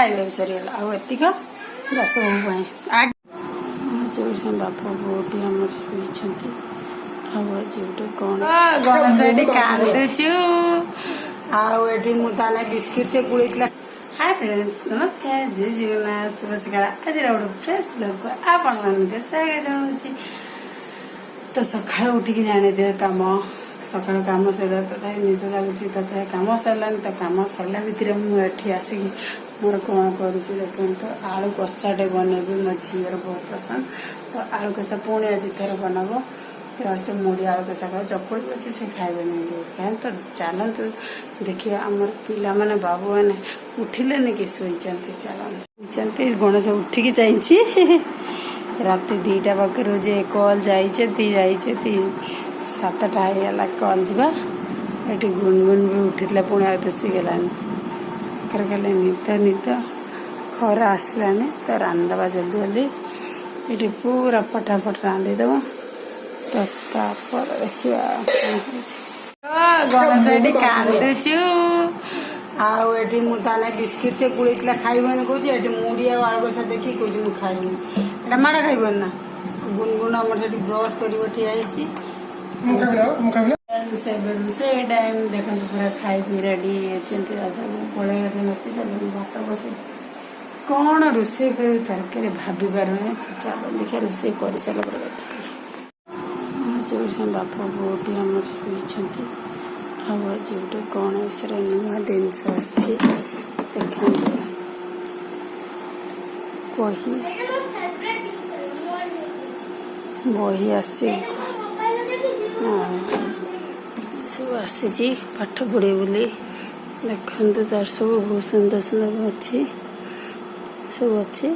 ଖାଇବା ବି ସରିଗଲା ଆଉ ଏତିକ ଦଶ ପାଇଁ ଯୋଉ ବାପା ବୋଉଟି ଆମର ଶୋଇଛନ୍ତି ଆଉ ଆଜି ଗୋଟେ ଗଣେଶ ଏଠି କାନ୍ଦୁଛୁ ଆଉ ଏଠି ମୁଁ ତାନେ ବିସ୍କିଟ୍ ସେ ଗୁଳେଇଥିଲା। हाय फ्रेंड्स नमस्कार जय जगन्नाथ शुभ सकाळ आज गोटे फ्रेश लोक आपण मान स्वागत जनाऊँ। तो सकाळ उठिकी जाने दे कम सकाळ कम सर तथा निद लगुच तथा कम सरला तो कम सरला भितर मुझे आसिक मोर कौन करुच्ची देखते तो आलू कषाटे बनैबी मो झीर बहुत पसंद तो आलू कषा पुणी आज थर बनाब से मुड़ी आलू कषा खाए चकुड़ी अच्छे से खाए नहीं तो चलतु देखिए आमर पिला माने बाबू मैंने उठिले कि शोचती चलते गणेश उठिकी जाइए राति 2टा पाखर जे कल जाती 7टा होगा कल जा गुनगुन भी उठी पुणी आते शुईगलानी खाली निद खरा आसलानी तो रांधवा जल्दी जल्दी ये पूरा फटाफट रांधिदेव तो देखिए गणेश ये कांदुचु आठी मुझे बिस्किट से गुड़े खाइबन कौन मुड़ी आलू कषा देखिए कौन मुझे खाइबनी एटा माड़ा खाइबन ना गुनगुन आम से ब्रश कर ठिया रोषे टाइम देखते पूरा खाई पी रेडी पलि भात बस कौन रोषे कर तरकारी भाभी पार चलो देखिए रोषे कर सारा जो बापा बोटी आम शोचती आज गोटे गणेश नुआ जिनस आसी देखते बही आसी सब आसी पाठ पढ़े बोली देखते तार सब बहुत सुंदर सुंदर अच्छी सब अच्छी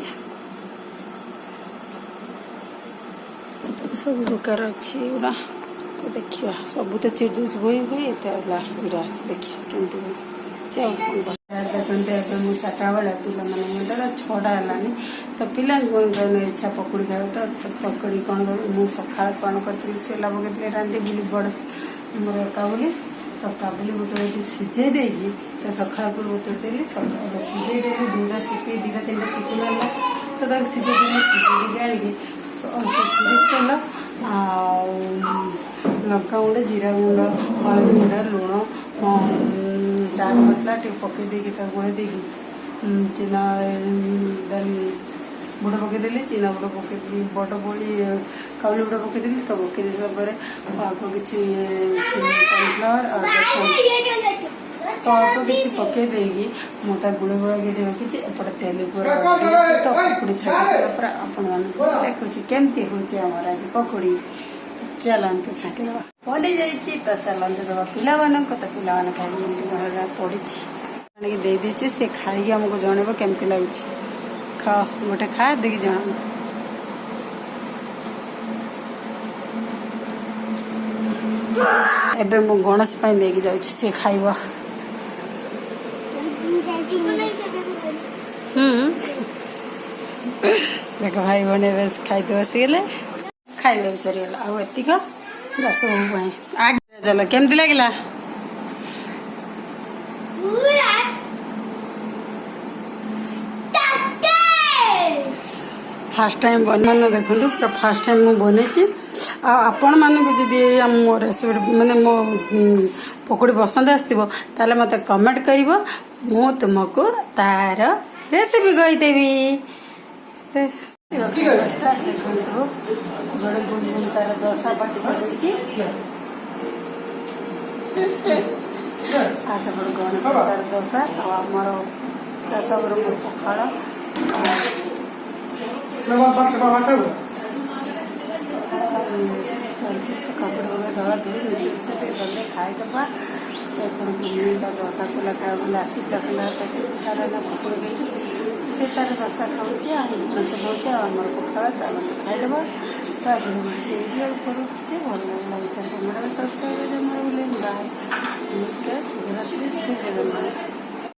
सब प्रकार अच्छी गुड़ा तो देखिए सब तो चिड़ बोई हुई लास्ट भिडियो आस देखिए केमती देखते मुझे 4टा बेला पिला मुझे 6टा है तो पिला इच्छा पकड़ी खाए तो पकड़ी कौन मुझे सका कौन करी सोला पकड़ी रांधि बोली बड़ मोर एका बोली तो काबुली बोतल सीझे देगी तो सका बोतल देली सीझे दे 2टा सीपी 2टा 3टा सीपी ना तो सीझे सीझे आड़िकी अल्प सीरीज तेल लंका गुंड जीरा गुंड हलदी गुंड लुण चाट मसला पकई गोड़े देगी चीना डाली बुड़ पकईदेली चीना बुड़ पकईदी बड़ बोली काउली बुड़ पकईदेली तो पकई देला अल्प किसी कॉर्नफ्लावर तो अल्प किसी पकई देगी मुझे गुड़े गुड़ा गिरी रखी एपटे तेल तो पकड़ी छाड़ सारा आपण देखुची केमती हूँ आज पकड़ी चलते छाटी पड़ी जाइए तो चलते दबा पिला तो पिला खाई पड़ी दे दीची से खाई आमको जनइब केमती लगुच खा गोटे खा देखिए जन एबे मु गणेश देकी जाऊँ सी खाइब देख भाई बने खाई बसीगले खाଇବା ବି ସରିଗଲା ଆଉ ଏତିକ ଦଶ ପାଇଁ ଆଗ ଚାଲ କେମିତି ଲାଗିଲା फास्ट टाइम बना देखो पूरा फास्ट टाइम मुझे बनई आपण मानक जदि मो रेसिपी माने मो पकड़ी पसंद आसो मत कमेंट कर मु तुमको तार रेसिपी कहीदेवी देखो बड़े गुनगुन तार दशा पाटी चलती आसपट गणेश तार दशा आमर सब मोर पखाड़ कपड़े धड़ा धोई गले खाईदबा दशा कुला खाए बोले आसिका सारा पकड़ से तार दशा खाऊँ गणेश खाऊँ आमर पखाड़ चलते खाईदबा तो आज वीडियो करुच्छे भल लगे सर सब्सक्राइब बाय नमस्कार शुभरात्रि जय जगन्नाथ।